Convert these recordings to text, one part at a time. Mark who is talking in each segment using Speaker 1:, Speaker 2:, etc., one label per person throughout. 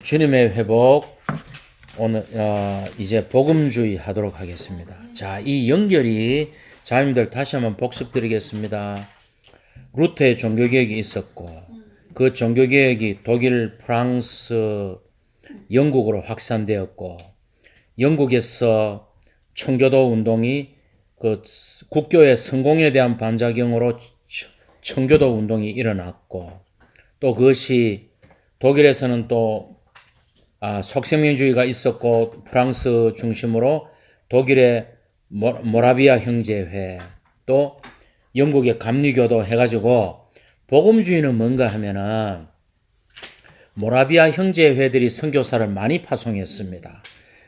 Speaker 1: 주님의 회복. 오늘 이제 복음주의 하도록 하겠습니다. 자, 이 연결이 자님들 다시 한번 복습드리겠습니다. 루터의 종교개혁이 있었고 그 종교개혁이 독일, 프랑스, 영국으로 확산되었고 영국에서 청교도 운동이 그 국교의 성공에 대한 반작용으로 청교도 운동이 일어났고 또 그것이 독일에서는 또 속생명주의가 있었고 프랑스 중심으로 독일의 모라비아 형제회 또 영국의 감리교도 해가지고 복음주의는 뭔가 하면은 모라비아 형제회들이 선교사를 많이 파송했습니다.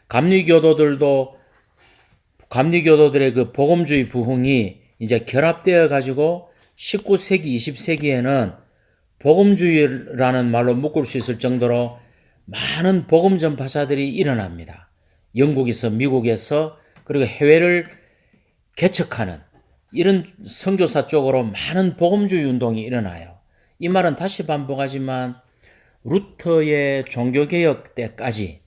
Speaker 1: 감리교도들의 그 복음주의 부흥이 이제 결합되어 가지고 19세기, 20세기에는 복음주의라는 말로 묶을 수 있을 정도로 많은 복음 전파자들이 일어납니다. 영국에서, 미국에서, 그리고 해외를 개척하는 이런 선교사 쪽으로 많은 복음주의 운동이 일어나요. 이 말은 다시 반복하지만 루터의 종교개혁 때까지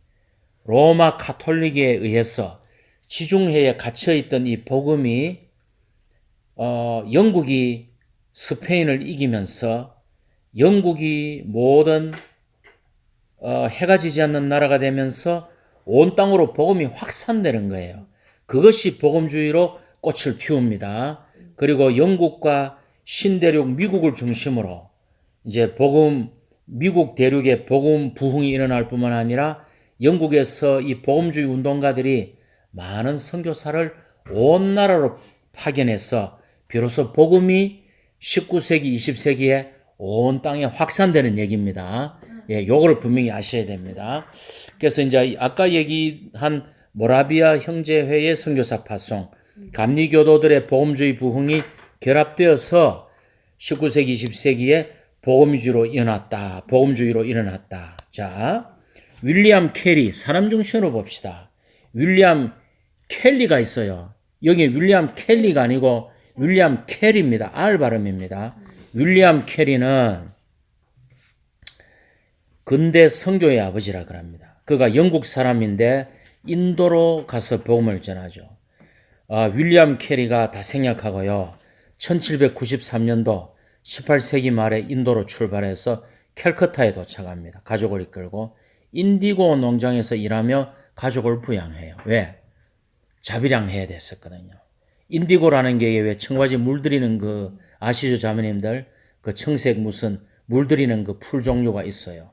Speaker 1: 로마 가톨릭에 의해서 지중해에 갇혀있던 이 복음이 영국이 스페인을 이기면서 영국이 모든 해가 지지 않는 나라가 되면서 온 땅으로 복음이 확산되는 거예요. 그것이 복음주의로 꽃을 피웁니다. 그리고 영국과 신대륙 미국을 중심으로 이제 미국 대륙의 복음 부흥이 일어날 뿐만 아니라 영국에서 이 복음주의 운동가들이 많은 선교사를 온 나라로 파견해서 비로소 복음이 19세기, 20세기에 온 땅에 확산되는 얘기입니다. 예, 요거를 분명히 아셔야 됩니다. 그래서 이제 아까 얘기한 모라비아 형제회의 선교사 파송, 감리교도들의 복음주의 부흥이 결합되어서 19세기, 20세기에 복음주의로 일어났다. 자, 윌리엄 캐리, 사람 중심으로 봅시다. 윌리엄 켈리가 있어요. 여기 윌리엄 켈리가 아니고 윌리엄 캐리입니다. R 발음입니다. 윌리엄 캐리는 근대 선교의 아버지라 그럽니다. 그가 영국 사람인데 인도로 가서 복음을 전하죠. 윌리엄 캐리가 다 생략하고요. 1793년도 18세기 말에 인도로 출발해서 캘커타에 도착합니다. 가족을 이끌고 인디고 농장에서 일하며 가족을 부양해요. 왜? 자비량해야 됐었거든요. 인디고라는 게 왜 청바지 물들이는 그 아시죠, 자매님들? 그 청색 무슨 물들이는 그 풀 종류가 있어요.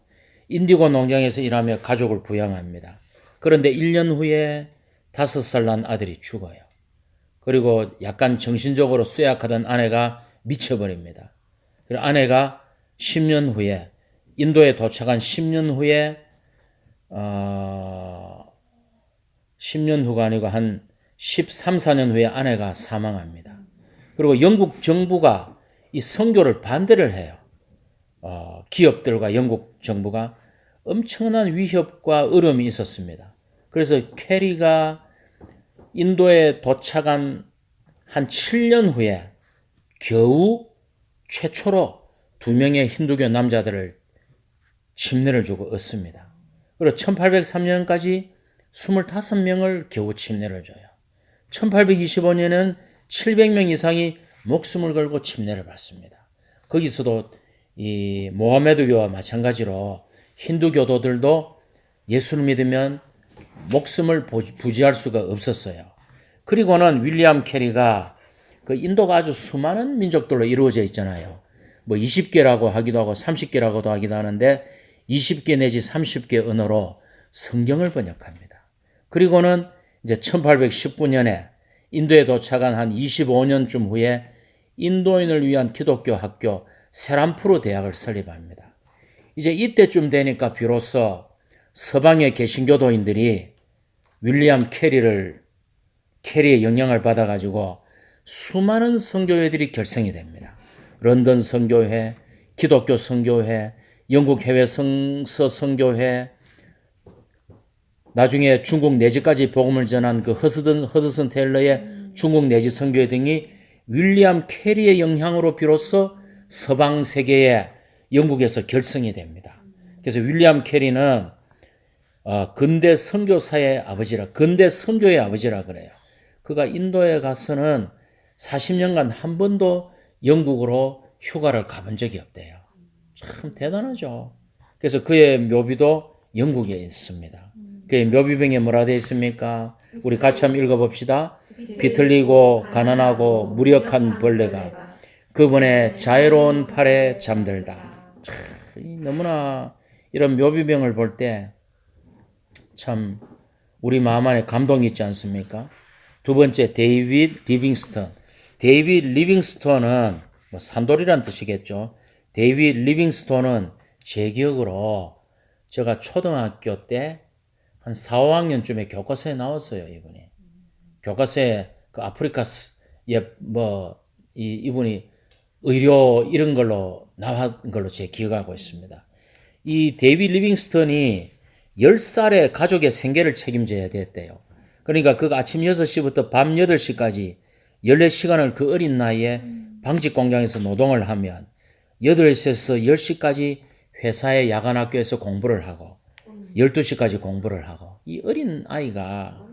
Speaker 1: 인디고 농장에서 일하며 가족을 부양합니다. 그런데 1년 후에 5살 난 아들이 죽어요. 그리고 약간 정신적으로 쇠약하던 아내가 미쳐버립니다. 그리고 아내가 10년 후에 인도에 도착한 10년 후에 10년 후가 아니고 한 13, 14년 후에 아내가 사망합니다. 그리고 영국 정부가 이 선교를 반대를 해요. 기업들과 영국 정부가 엄청난 위협과 어려움이 있었습니다. 그래서 캐리가 인도에 도착한 한 7년 후에 겨우 최초로 2명의 힌두교 남자들을 침례를 주고 얻습니다. 그리고 1803년까지 25명을 겨우 침례를 줘요. 1825년에는 700명 이상이 목숨을 걸고 침례를 받습니다. 거기서도 이 모하메드교와 마찬가지로 힌두교도들도 예수를 믿으면 목숨을 부지할 수가 없었어요. 그리고는 윌리엄 캐리가 그 인도가 아주 수많은 민족들로 이루어져 있잖아요. 뭐 20개라고 하기도 하고 30개라고도 하기도 하는데 20개 내지 30개 언어로 성경을 번역합니다. 그리고는 이제 1819년에 인도에 도착한 한 25년쯤 후에 인도인을 위한 기독교 학교 세람푸르 대학을 설립합니다. 이제 이때쯤 되니까 비로소 서방의 개신교도인들이 윌리엄 캐리의 영향을 받아가지고 수많은 선교회들이 결성이 됩니다. 런던 선교회, 기독교 선교회, 영국 해외 성서 선교회, 나중에 중국 내지까지 복음을 전한 그 허드슨 테일러의 중국 내지 선교회 등이 윌리엄 캐리의 영향으로 비로소 서방 세계에 영국에서 결성이 됩니다. 그래서 윌리엄 캐리는 근대 선교사의 아버지라, 근대 선교의 아버지라 그래요. 그가 인도에 가서는 40년간 한 번도 영국으로 휴가를 가본 적이 없대요. 참 대단하죠. 그래서 그의 묘비도 영국에 있습니다. 그의 묘비병에 뭐라 되어 있습니까? 우리 같이 한번 읽어봅시다. 비틀리고 가난하고 무력한 벌레가 그분의 자유로운 팔에 잠들다. 참 너무나 이런 묘비병을 볼 때 참 우리 마음 안에 감동이 있지 않습니까? 두 번째, 데이빗 리빙스턴. 데이빗 리빙스턴은 뭐 산돌이란 뜻이겠죠. 데이빗 리빙스턴은 제 기억으로 제가 초등학교 때 한 4, 5학년쯤에 교과서에 나왔어요, 이분이. 교과서에 그 아프리카 이분이 의료 이런 걸로 나온 걸로 제 기억하고 있습니다. 이 데이빗 리빙스턴이 10살에 가족의 생계를 책임져야 됐대요. 그러니까 그가 아침 6시부터 밤 8시까지 14시간을 그 어린 나이에 방직 공장에서 노동을 하면 8시에서 10시까지 회사의 야간 학교에서 공부를 하고 12시까지 공부를 하고 이 어린 아이가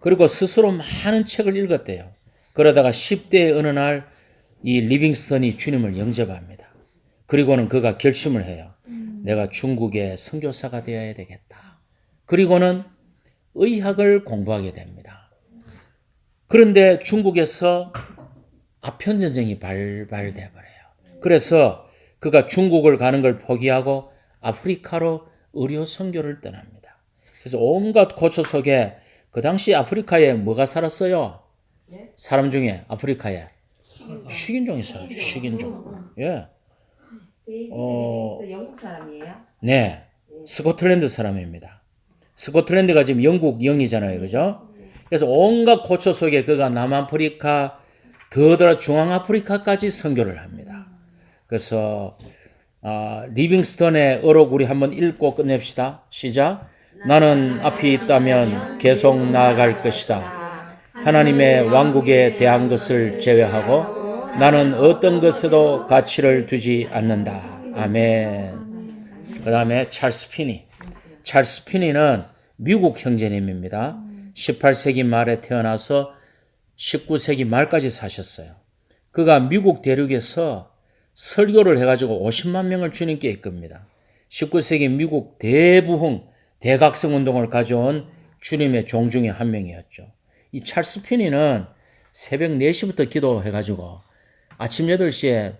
Speaker 1: 그리고 스스로 많은 책을 읽었대요. 그러다가 10대의 어느 날 이 리빙스턴이 주님을 영접합니다. 그리고는 그가 결심을 해요. 내가 중국의 선교사가 되어야 되겠다. 그리고는 의학을 공부하게 됩니다. 그런데 중국에서 아편전쟁이 발발돼 버려요. 그래서 그가 중국을 가는 걸 포기하고 아프리카로 의료 선교를 떠납니다. 그래서 온갖 고초 속에 그 당시 아프리카에 뭐가 살았어요? 사람 중에 아프리카에 식인종이 살았죠. 식인종. 예.
Speaker 2: 영국 사람이에요?
Speaker 1: 네. 스코틀랜드 사람입니다. 스코틀랜드가 지금 영국 영이잖아요. 그죠? 그래서 온갖 고초 속에 그가 남아프리카, 더더라 중앙아프리카까지 선교를 합니다. 그래서 리빙스턴의 어록 우리 한번 읽고 끝냅시다. 시작. 나는 앞이 있다면 계속 나아갈 것이다. 하나님의 왕국에 대한 것을 제외하고 나는 어떤 것에도 가치를 두지 않는다. 아멘. 그 다음에 찰스 피니. 찰스 피니는 미국 형제님입니다. 18세기 말에 태어나서 19세기 말까지 사셨어요. 그가 미국 대륙에서 설교를 해가지고 50만 명을 주님께 이끕니다. 19세기 미국 대부흥, 대각성 운동을 가져온 주님의 종 중에 한 명이었죠. 이 찰스 피니는 새벽 4시부터 기도해가지고 아침 8시에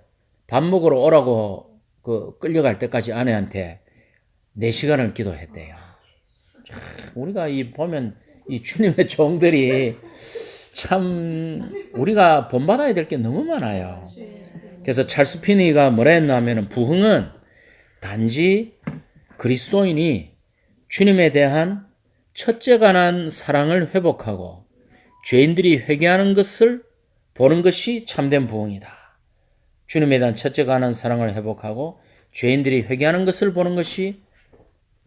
Speaker 1: 밥 먹으러 오라고 끌려갈 때까지 아내한테 4시간을 기도했대요. 우리가 보면 이 주님의 종들이 참 우리가 본받아야 될 게 너무 많아요. 그래서 찰스 피니가 뭐라 했나 하면 부흥은 단지 그리스도인이 주님에 대한 첫째가 난 사랑을 회복하고 죄인들이 회개하는 것을 보는 것이 참된 부흥이다. 주님에 대한 첫째가 난 사랑을 회복하고 죄인들이 회개하는 것을 보는 것이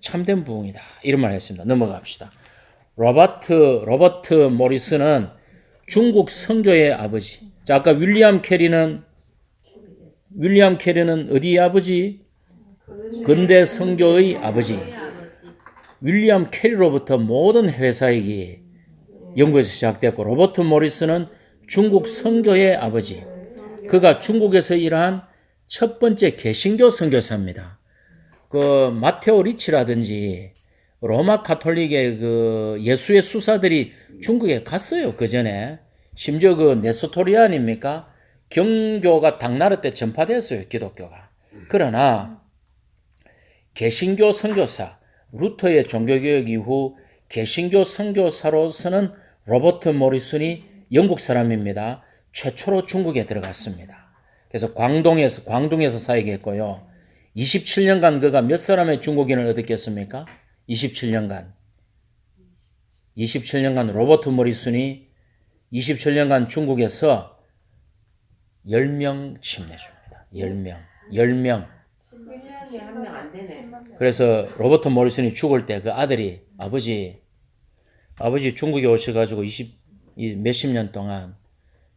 Speaker 1: 참된 부흥이다. 이런 말을 했습니다. 넘어갑시다. 로버트 모리스는 중국 선교의 아버지. 자, 아까 윌리엄 캐리는 어디의 아버지? 근대 선교의 아버지. 윌리엄 캐리로부터 모든 해외 사역이 영국에서 시작됐고 로버트 모리스는 중국 선교의 아버지. 그가 중국에서 일한 첫 번째 개신교 선교사입니다. 그 마테오 리치라든지 로마 가톨릭의 그 예수의 수사들이 중국에 갔어요. 그 전에 심지어 그 네스토리아 아닙니까? 경교가 당나라 때 전파됐어요. 기독교가. 그러나 개신교 선교사 루터의 종교개혁 이후 개신교 선교사로서는 로버트 모리슨이 영국 사람입니다. 최초로 중국에 들어갔습니다. 그래서 광동에서 사역했고요. 27년간 그가 몇 사람의 중국인을 얻었겠습니까? 27년간 로버트 모리슨이 27년간 중국에서 10명 침례줍니다. 10명.
Speaker 2: 1년에 한 명 안 되네.
Speaker 1: 그래서 로버트 모리슨이 죽을 때 그 아들이 아버지 중국에 오셔가지고 몇십 년 동안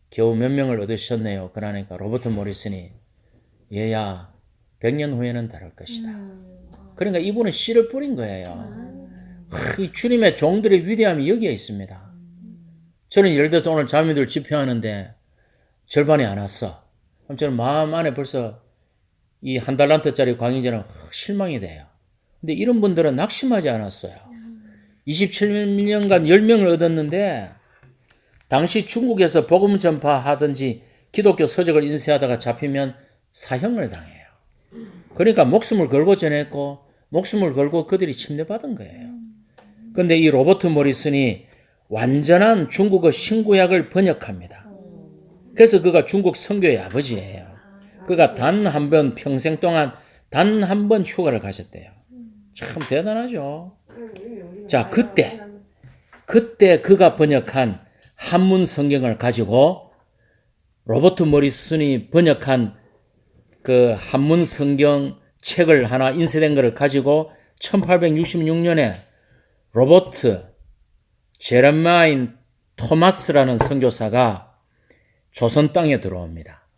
Speaker 1: 겨우 몇 명을 얻으셨네요. 그러니까 로버트 모리슨이 얘야 100년 후에는 다를 것이다. 그러니까 이분은 씨를 뿌린 거예요. 이 주님의 종들의 위대함이 여기에 있습니다. 저는 예를 들어서 오늘 자매들 집회하는데 절반이 안 왔어. 그럼 저는 마음 안에 벌써 이 한 달란트짜리 광인제는 실망이 돼요. 근데 이런 분들은 낙심하지 않았어요. 27년간 10명을 얻었는데 당시 중국에서 복음 전파하든지 기독교 서적을 인쇄하다가 잡히면 사형을 당해요. 그러니까 목숨을 걸고 전했고 목숨을 걸고 그들이 침례받은 거예요. 그런데 이 로버트 모리슨이 완전한 중국어 신구약을 번역합니다. 그래서 그가 중국 선교의 아버지예요. 그가 단 한 번 평생 동안 단 한 번 휴가를 가셨대요. 참 대단하죠. 자, 그때 그가 번역한 한문 성경을 가지고 로버트 모리슨이 번역한 그 한문 성경 책을 하나 인쇄된 것을 가지고 1866년에 로버트 제레마인 토마스라는 선교사가 조선 땅에 들어옵니다.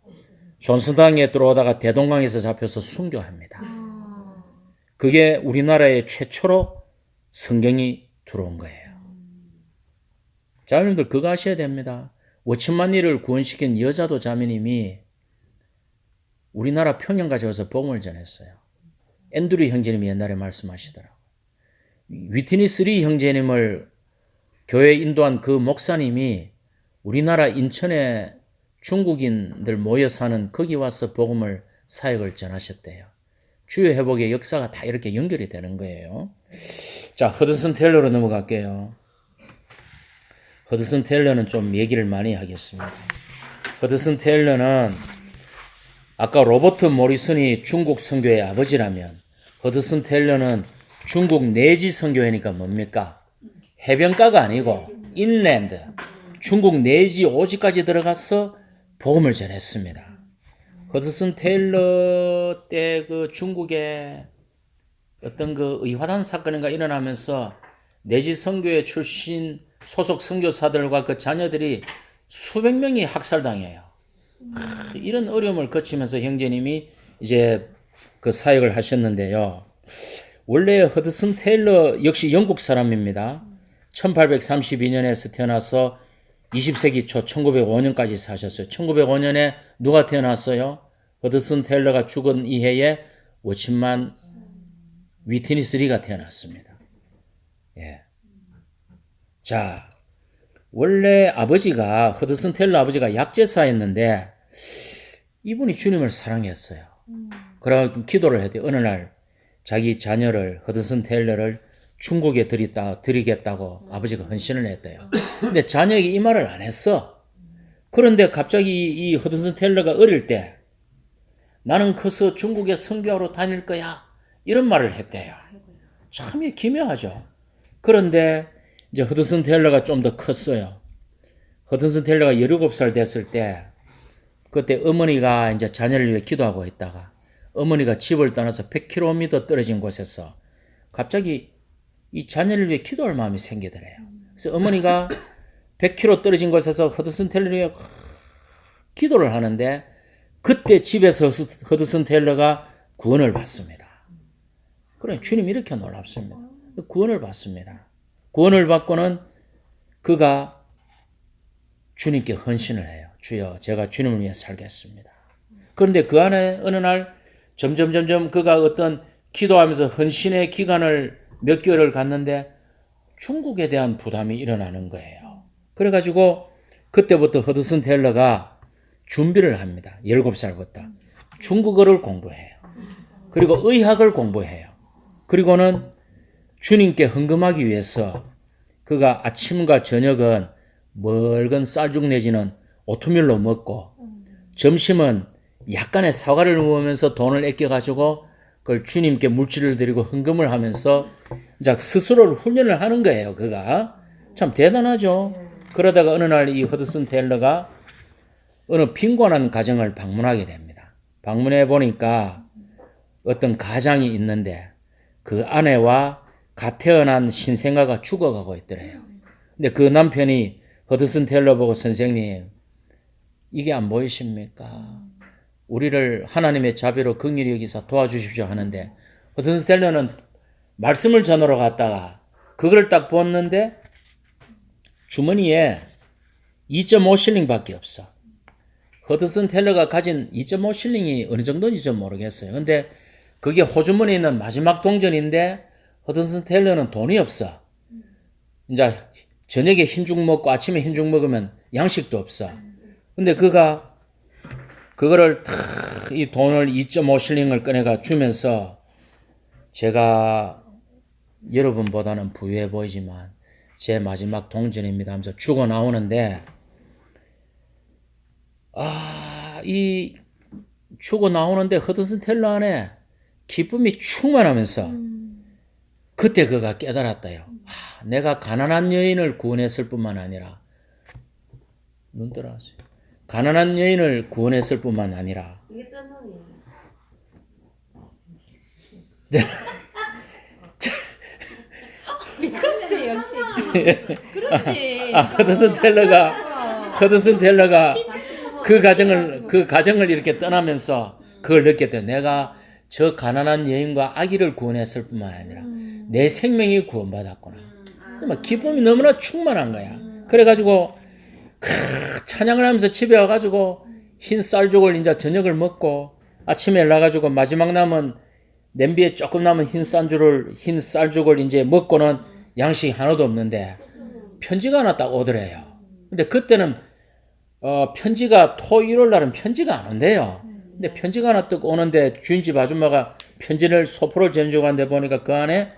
Speaker 1: 조선 땅에 들어오다가 대동강에서 잡혀서 순교합니다. 그게 우리나라에 최초로 성경이 들어온 거예요. 자매님들 그거 아셔야 됩니다. 5천만 리를 구원시킨 여자도 자매님이 우리나라 평양까지 와서 복음을 전했어요. 앤드류 형제님이 옛날에 말씀하시더라고요. 위트니스 리 형제님을 교회에 인도한 그 목사님이 우리나라 인천에 중국인들 모여 사는 거기 와서 복음을 사역을 전하셨대요. 주요 회복의 역사가 다 이렇게 연결이 되는 거예요. 자, 허드슨 테일러로 넘어갈게요. 허드슨 테일러는 좀 얘기를 많이 하겠습니다. 허드슨 테일러는 아까 로버트 모리슨이 중국 선교의 아버지라면 허드슨 테일러는 중국 내지 선교회니까 뭡니까? 해변가가 아니고 인랜드, 중국 내지 오지까지 들어가서 복음을 전했습니다. 허드슨 테일러 때 그 중국에 어떤 그 의화단 사건인가 일어나면서 내지 선교회 출신 소속 선교사들과 그 자녀들이 수백 명이 학살당해요. 이런 어려움을 거치면서 형제님이 이제 그 사역을 하셨는데요. 원래 허드슨 테일러 역시 영국 사람입니다. 1832년에서 태어나서 20세기 초 1905년까지 사셨어요. 1905년에 누가 태어났어요? 허드슨 테일러가 죽은 이 해에 워치만 위트니스 리가 태어났습니다. 예. 자, 원래 아버지가 허드슨 테일러 아버지가 약제사였는데 이분이 주님을 사랑했어요. 그래서 기도를 했대요. 어느 날 자기 자녀를 허드슨 테일러를 중국에 드리겠다고 아버지가 헌신을 했대요. 근데 자녀에게 이 말을 안 했어. 그런데 갑자기 이 허드슨 테일러가 어릴 때 나는 커서 중국에 선교하러 다닐 거야. 이런 말을 했대요. 참 기묘하죠. 그런데 이제 허드슨 테일러가 좀 더 컸어요. 허드슨 테일러가 17살 됐을 때 그때 어머니가 이제 자녀를 위해 기도하고 있다가 어머니가 집을 떠나서 100km 떨어진 곳에서 갑자기 이 자녀를 위해 기도할 마음이 생기더래요. 그래서 어머니가 100km 떨어진 곳에서 허드슨 테일러를 위해 기도를 하는데 그때 집에서 허드슨 테일러가 구원을 받습니다. 그래 주님이 이렇게 놀랍습니다. 구원을 받습니다. 구원을 받고는 그가 주님께 헌신을 해요. 주여 제가 주님을 위해 살겠습니다. 그런데 그 안에 어느 날 점점 그가 어떤 기도하면서 헌신의 기간을 몇 개월을 갔는데 중국에 대한 부담이 일어나는 거예요. 그래가지고 그때부터 허드슨 테일러가 준비를 합니다. 17살부터. 중국어를 공부해요. 그리고 의학을 공부해요. 그리고는 주님께 헌금하기 위해서 그가 아침과 저녁은 멀건 쌀죽 내지는 오트밀로 먹고 점심은 약간의 사과를 먹으면서 돈을 아껴가지고 그걸 주님께 물질을 드리고 헌금을 하면서 이제 스스로를 훈련을 하는 거예요. 그가 참 대단하죠. 그러다가 어느 날 이 허드슨 테일러가 어느 빈곤한 가정을 방문하게 됩니다. 방문해 보니까 어떤 가장이 있는데 그 아내와 갓 태어난 신생아가 죽어가고 있더래요. 근데 그 남편이 허드슨 테일러 보고 선생님 이게 안 보이십니까? 우리를 하나님의 자비로 긍휼히 여기서 도와주십시오 하는데 허드슨 테일러는 말씀을 전하러 갔다가 그걸 딱 보았는데 주머니에 2.5실링밖에 없어. 허드슨 텔러가 가진 2.5실링이 어느 정도인지 좀 모르겠어요. 근데 그게 호주머니에 있는 마지막 동전인데 허드슨 텔러는 돈이 없어. 이제 저녁에 흰죽 먹고 아침에 흰죽 먹으면 양식도 없어. 근데 그가 그거를 탁 이 돈을 2.5실링을 꺼내가 주면서 제가 여러분보다는 부유해 보이지만 제 마지막 동전입니다 하면서 주고 나오는데 이 주고 나오는데 허드슨 텔러 안에 기쁨이 충만하면서 그때 그가 깨달았다요. 내가 가난한 여인을 구원했을 뿐만 아니라 눈 떠라하세요. 가난한 여인을 구원했을 뿐만 아니라
Speaker 2: 이게 뜬 놈이에요.
Speaker 3: 미끄러세요, 그렇지.
Speaker 1: 허드슨 텔러가 그 가정을 이렇게 떠나면서 그걸 느꼈대. 내가 저 가난한 여인과 아기를 구원했을 뿐만 아니라 내 생명이 구원받았구나. 정말 기쁨이 너무나 충만한 거야. 그래가지고 찬양을 하면서 집에 와가지고 흰 쌀죽을 이제 저녁을 먹고 아침에 나가지고 마지막 남은 냄비에 조금 남은 흰 쌀죽을 이제 먹고는 양식이 하나도 없는데 편지가 하나 딱 오더래요. 근데 그때는 편지가 토요일 날은 편지가 안 온대요. 근데 편지가 하나 딱 오는데 주인집 아줌마가 편지를 소포를 전해주고 하는데 보니까 그 안에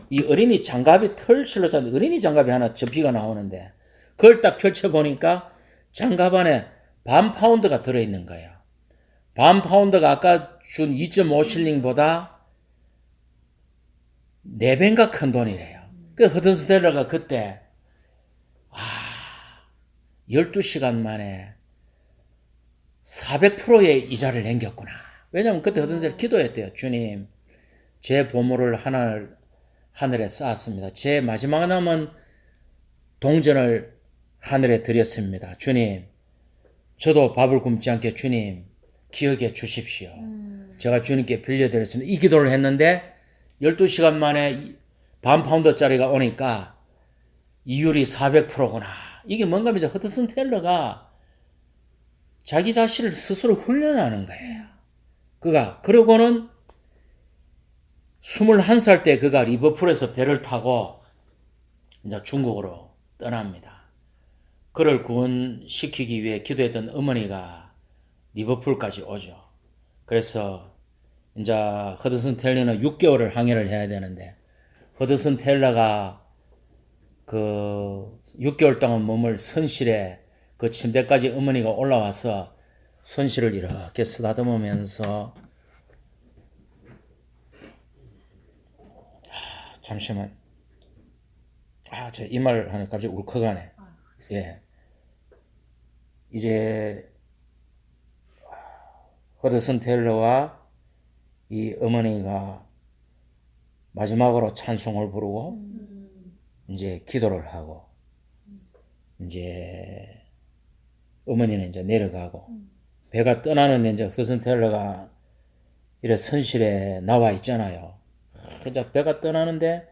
Speaker 1: 이 어린이 장갑이 털실로 잔 어린이 장갑이 하나 접히가 나오는데 그걸 딱 펼쳐보니까 장갑 안에 반 파운드가 들어있는 거예요. 반 파운드가 아까 준 2.5실링보다 4배인가 큰 돈이래요. 그 허드슨 텔러가 그때 12시간 만에 400%의 이자를 남겼구나. 왜냐하면 그때 허드슨 텔러 기도했대요. 주님, 제 보물을 하늘에 쌓았습니다. 제 마지막 남은 동전을 하늘에 드렸습니다. 주님, 저도 밥을 굶지 않게 주님 기억해 주십시오. 제가 주님께 빌려드렸습니다. 이 기도를 했는데 12시간 만에 반 파운드짜리가 오니까 이율이 400%구나. 이게 뭔가 이제 허드슨 텔러가 자기 자신을 스스로 훈련하는 거예요. 그러고는 21살 때 그가 리버풀에서 배를 타고 이제 중국으로 떠납니다. 그를 구원시키기 위해 기도했던 어머니가 리버풀까지 오죠. 그래서 이제 허드슨 텔러는 6개월을 항해를 해야 되는데 허드슨 텔러가 그 6개월 동안 몸을 선실에 그 침대까지 어머니가 올라와서 선실을 이렇게 쓰다듬으면서 잠시만 제 이 말 하니까 갑자기 울컥하네. 예. 이제 허드슨 텔러와 이 어머니가 마지막으로 찬송을 부르고 이제 기도를 하고 이제 어머니는 이제 내려가고 배가 떠나는데 이제 허드슨 텔러가 이래 선실에 나와 있잖아요. 이제 배가 떠나는데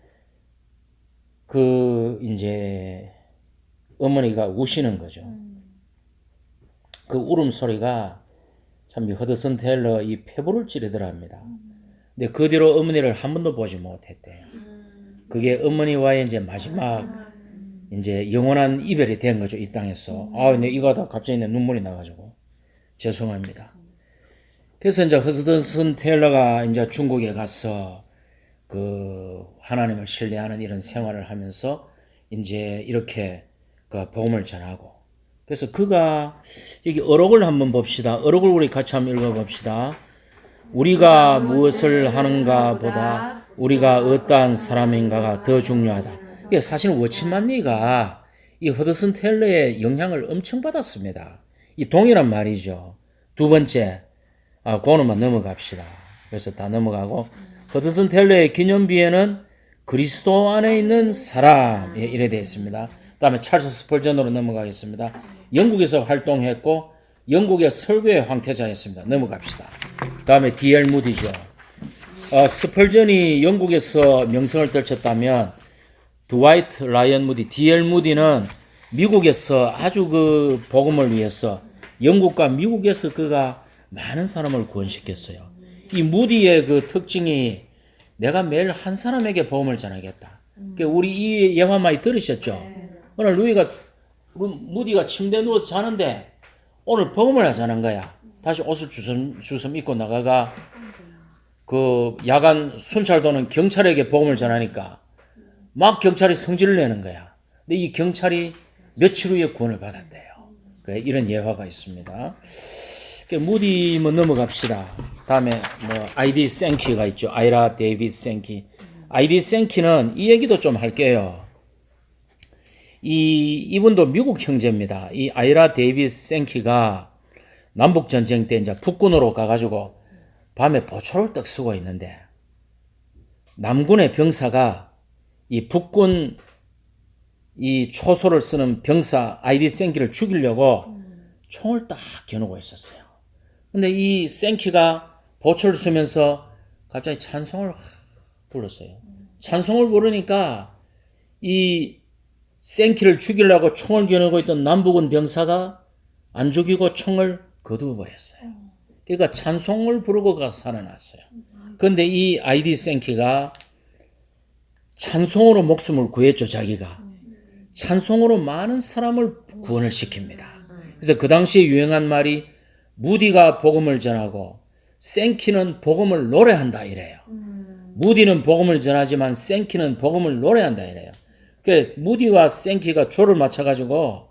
Speaker 1: 그 이제 어머니가 우시는 거죠. 그 울음소리가 참 허드슨 텔러 이 폐부를 찌르더랍니다. 근데 그 뒤로 어머니를 한 번도 보지 못했대요. 그게 어머니와의 이제 마지막 이제 영원한 이별이 된 거죠. 이 땅에서. 근데 이거 하다 갑자기 내 눈물이 나가지고 죄송합니다. 그래서 이제 허드슨 텔러가 이제 중국에 가서 그 하나님을 신뢰하는 이런 생활을 하면서 이제 이렇게 그 복음을 전하고 그래서 그가 여기 어록을 한번 봅시다. 어록을 우리 같이 한번 읽어봅시다. 우리가 무엇을 하는가 보다 우리가 어떠한 사람인가가 더 중요하다. 이게 사실 워치만니가 이 허드슨 텔러의 영향을 엄청 받았습니다. 이 동일한 말이죠. 두 번째, 그거만 넘어갑시다. 그래서 다 넘어가고 허드슨 텔러의 기념비에는 그리스도 안에 있는 사람 이래 되어 있습니다. 다음에 찰스 스펄전으로 넘어가겠습니다. 영국에서 활동했고 영국의 설교의 황태자였습니다. 넘어갑시다. 다음에 D.L. 무디죠. 스펄전이 영국에서 명성을 떨쳤다면 드와이트 라이언 무디, D.L. 무디는 미국에서 아주 그 복음을 위해서 영국과 미국에서 그가 많은 사람을 구원시켰어요. 이 무디의 그 특징이 내가 매일 한 사람에게 복음을 전하겠다. 우리 이 예화 많이 들으셨죠? 오늘 무디가 침대에 누워서 자는데 오늘 복음을 하자는 거야. 다시 옷을 주섬 입고 나가가 그 야간 순찰 도는 경찰에게 복음을 전하니까 막 경찰이 성질을 내는 거야. 근데 이 경찰이 며칠 후에 구원을 받았대요. 이런 예화가 있습니다. 무디면 넘어갑시다. 다음에 아이디 생키가 있죠. 아이라 데이비드 생키. 아이디 생키는 이 얘기도 좀 할게요. 이분도 미국 형제입니다. 이 아이라 데이비드 생키가 남북 전쟁 때 이제 북군으로 가가지고 밤에 보초를 떡 쓰고 있는데 남군의 병사가 이 북군 이 초소를 쓰는 병사 아이디 생키를 죽이려고 총을 딱 겨누고 있었어요. 근데 이 생키가 보초를 쓰면서 갑자기 찬송을 불렀어요. 찬송을 부르니까 이 생키를 죽이려고 총을 겨누고 있던 남북군 병사가 안 죽이고 총을 거두어 버렸어요. 그러니까 찬송을 부르고가 살아났어요. 그런데 이 아이디 생키가 찬송으로 목숨을 구했죠. 자기가 찬송으로 많은 사람을 구원을 시킵니다. 그래서 그 당시에 유행한 말이 무디가 복음을 전하고 생키는 복음을 노래한다 이래요. 무디는 복음을 전하지만 생키는 복음을 노래한다 이래요. 그 무디와 생키가 조를 맞춰가지고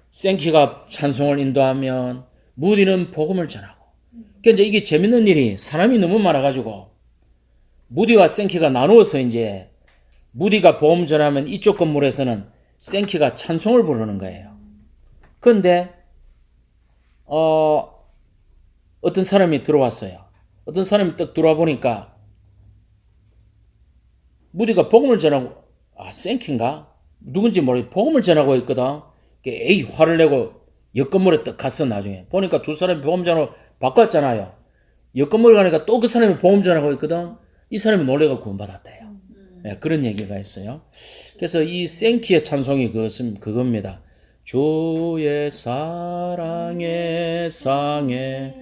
Speaker 1: 생키가 찬송을 인도하면 무디는 복음을 전하고. 그러니까 이게 재밌는 일이 사람이 너무 많아가지고 무디와 생키가 나누어서 이제 무디가 복음 전하면 이쪽 건물에서는 생키가 찬송을 부르는 거예요. 그런데 어떤 사람이 들어왔어요. 어떤 사람이 딱 들어와 보니까 무디가 복음을 전하고 생키인가? 누군지 모르겠 복음을 전하고 있거든. 에이 화를 내고 옆 건물에 딱 갔어. 나중에 보니까 두 사람이 복음 전하고 바꿨잖아요. 옆 건물 가니까 또 그 사람이 복음 전하고 있거든. 이 사람이 놀래가 구원받았대요. 네, 그런 얘기가 있어요. 그래서 이 생키의 찬송이 그겁니다. 주의 사랑의 상에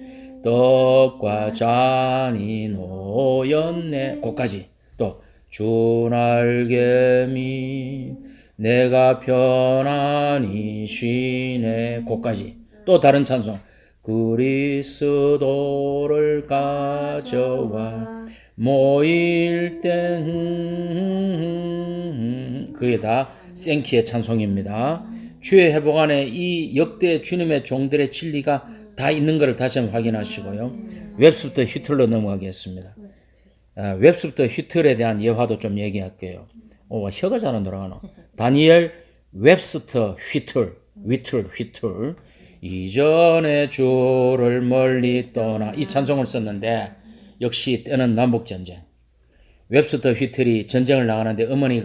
Speaker 1: 떡과 잔이 놓였네. 거기까지. 또 주 날개미 내가 편안히 쉬네. 거기까지. 또 다른 찬송. 그리스도를 가져와 모일 땐 그게 다 생키의 찬송입니다. 주의 회복 안에 이 역대 주님의 종들의 진리가 다 있는 것을 다시 한번 확인하시고요. 웹스부터 휘틀로 넘어가겠습니다. 웹스부터 휘틀에 대한 예화도 좀 얘기할게요. 혀가 잘 안 돌아가노. 다니엘 웹스터 휘틀. 이전에 주를 멀리 떠나 이 찬송을 썼는데 역시 때는 남북전쟁. 웹스터 휘틀이 전쟁을 나가는데 어머니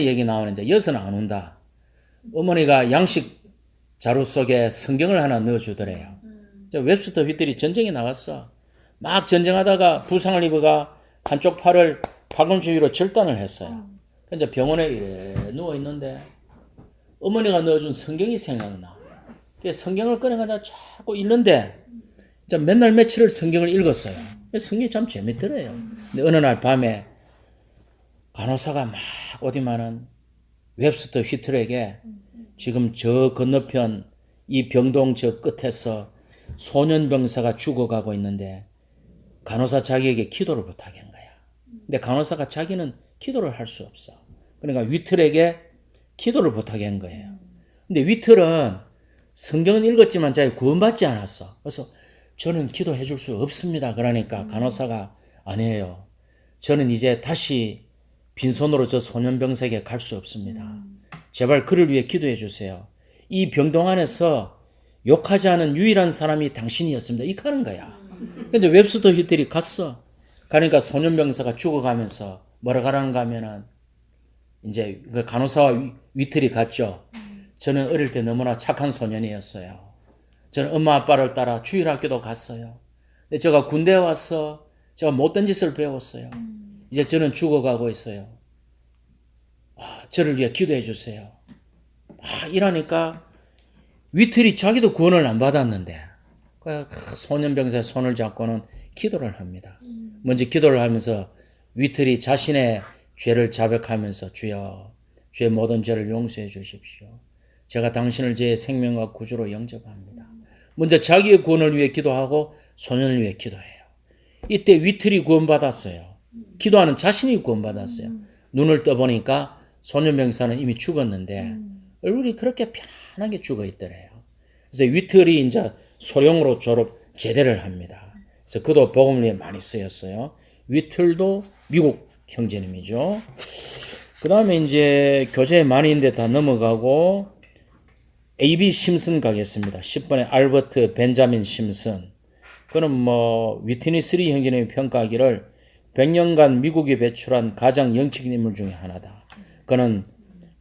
Speaker 1: 얘기 나오는데 여서는 안 온다. 어머니가 양식 자루 속에 성경을 하나 넣어주더래요. 웹스터 휘틀이 전쟁에 나갔어. 막 전쟁하다가 부상을 입어가 한쪽 팔을 팔꿈치 위로 절단을 했어요. 이제 병원에 이래 누워있는데 어머니가 넣어준 성경이 생각나. 성경을 꺼내가지고 자꾸 읽는데 맨날 며칠을 성경을 읽었어요. 성경이 참 재밌더래요. 근데 어느 날 밤에 간호사가 막 어디만은 웹스터 휘틀에게 지금 저 건너편 이 병동 저 끝에서 소년병사가 죽어가고 있는데 간호사 자기에게 기도를 부탁한 거야. 근데 간호사가 자기는 기도를 할 수 없어. 그러니까 휘틀에게 기도를 부탁한 거예요. 근데 휘틀은 성경은 읽었지만 자기 구원받지 않았어. 그래서 저는 기도해 줄 수 없습니다. 그러니까 간호사가 아니에요. 저는 이제 다시 빈손으로 저 소년병사에게 갈 수 없습니다. 제발 그를 위해 기도해 주세요. 이 병동 안에서 욕하지 않은 유일한 사람이 당신이었습니다. 이렇게 하는 거야. 근데 웹스터 휘틀이 갔어. 그러니까 소년병사가 죽어가면서 뭐라 가라는가 하면은 이제 그 간호사와 휘틀이 갔죠. 저는 어릴 때 너무나 착한 소년이었어요. 저는 엄마 아빠를 따라 주일학교도 갔어요. 근데 제가 군대에 와서 제가 못된 짓을 배웠어요. 이제 저는 죽어가고 있어요. 저를 위해 기도해 주세요. 이러니까 위틀이 자기도 구원을 안 받았는데 소년병사의 손을 잡고는 기도를 합니다. 먼저 기도를 하면서 위틀이 자신의 죄를 자백하면서 주여 주의 모든 죄를 용서해 주십시오. 제가 당신을 제 생명과 구주로 영접합니다. 먼저 자기의 구원을 위해 기도하고 소년을 위해 기도해요. 이때 위틀이 구원받았어요. 기도하는 자신이 구원받았어요. 눈을 떠보니까 소년병사는 이미 죽었는데 얼굴이 그렇게 편안하게 죽어 있더래요. 그래서 위틀이 이제 소령으로 졸업 제대를 합니다. 그래서 그도 복음을 위해 많이 쓰였어요. 위틀도 미국 형제님이죠. 그 다음에 이제 교재 많이 있는데 다 넘어가고 A.B. 심슨 가겠습니다. 10번에 알버트 벤자민 심슨. 그는 위트니 스리 형제님이 평가하기를 100년간 미국이 배출한 가장 영적인 인물 중에 하나다. 그는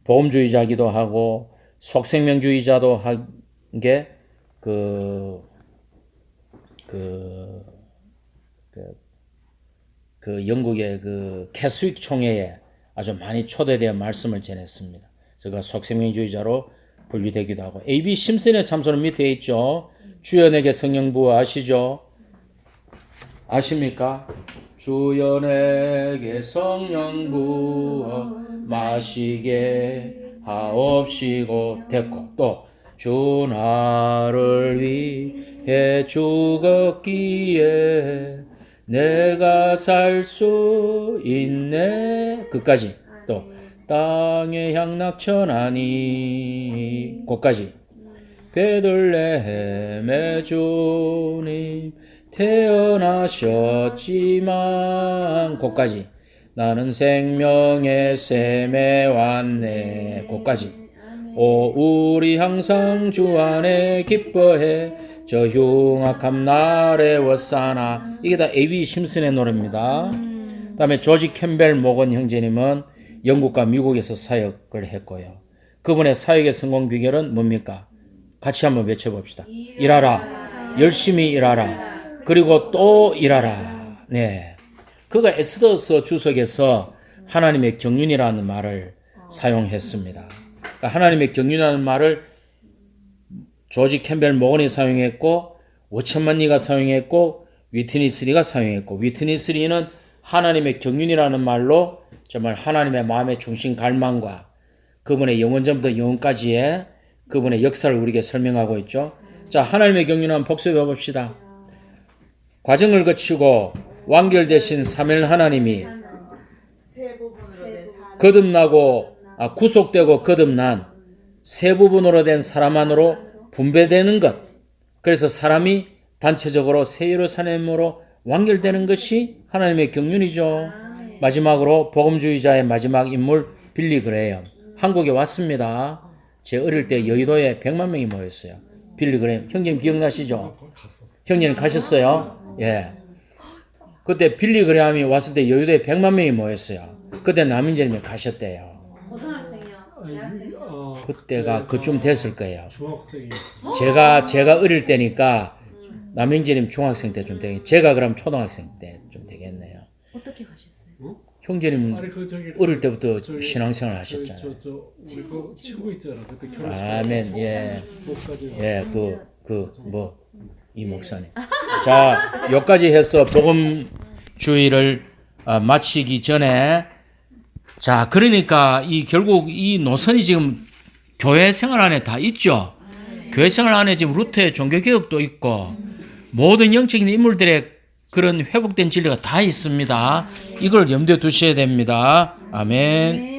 Speaker 1: 보험주의자기도 하고 속생명주의자도 한 게 영국의 캐스윅 총회에 아주 많이 초대되어 말씀을 전했습니다. 제가 속생명주의자로 분류되기도 하고 A.B. 심슨의 참소는 밑에 있죠. 주여 내게 성령 부어 아시죠? 아십니까? 주여 내게 성령 부어 마시게 하옵시고 됐고 또 주 나를 위해 죽었기에 내가 살 수 있네 끝까지 또 땅의 향락천하니 곳까지 베들레헴의 주님 태어나셨지만 곳까지 나는 생명의 샘에 왔네 곳까지 오 우리 항상 주 안에 기뻐해 저 흉악한 날에 워싸나 이게 다 A.B. 심슨의 노래입니다. 그 다음에 조지 캠벨 모건 형제님은 영국과 미국에서 사역을 했고요. 그분의 사역의 성공 비결은 뭡니까? 같이 한번 외쳐봅시다. 일하라. 열심히 일하라. 그리고 또 일하라. 네. 그가 에스더서 주석에서 하나님의 경륜이라는 말을 사용했습니다. 그러니까 하나님의 경륜이라는 말을 조지 캠벨 모건이 사용했고 워처만 리가 사용했고 위트니 스리가 사용했고 위트니 스리는 하나님의 경륜이라는 말로 정말 하나님의 마음의 중심 갈망과 그분의 영원전부터 영원까지의 그분의 역사를 우리에게 설명하고 있죠. 자, 하나님의 경륜 한번 복습해 봅시다. 과정을 거치고 완결되신 삼일 하나님이 거듭나고 구속되고 거듭난 세 부분으로 된 사람 안으로 분배되는 것. 그래서 사람이 단체적으로 새 예루살렘으로 완결되는 것이 하나님의 경륜이죠. 마지막으로 복음주의자의 마지막 인물 빌리 그레엄. 한국에 왔습니다. 제 어릴 때 여의도에 100만 명이 모였어요. 빌리 그레엄. 형님 기억나시죠? 형님 가셨어요? 예. 그때 빌리 그레엄이 왔을 때 여의도에 100만 명이 모였어요. 그때 남인재님이 가셨대요. 그때가 그쯤 됐을 거예요. 제가 어릴 때니까 남인재님 중학생 때쯤 되겠. 제가 그럼 초등학생 때 좀 되겠네요.
Speaker 3: 어떻게 가셨어요?
Speaker 1: 형제님 어릴 때부터 신앙생활 하셨잖아요.
Speaker 4: 우리 그 친구 있잖아. 그때 결혼.
Speaker 1: 아멘. 예. 예, 이 목사님. 자, 여기까지 해서 복음주의를 마치기 전에 자, 그러니까 결국 이 노선이 지금 교회 생활 안에 다 있죠. 교회 생활 안에 지금 루터의 종교개혁도 있고 모든 영적인 인물들의 그런 회복된 진리가 다 있습니다. 이걸 염두에 두셔야 됩니다. 아멘.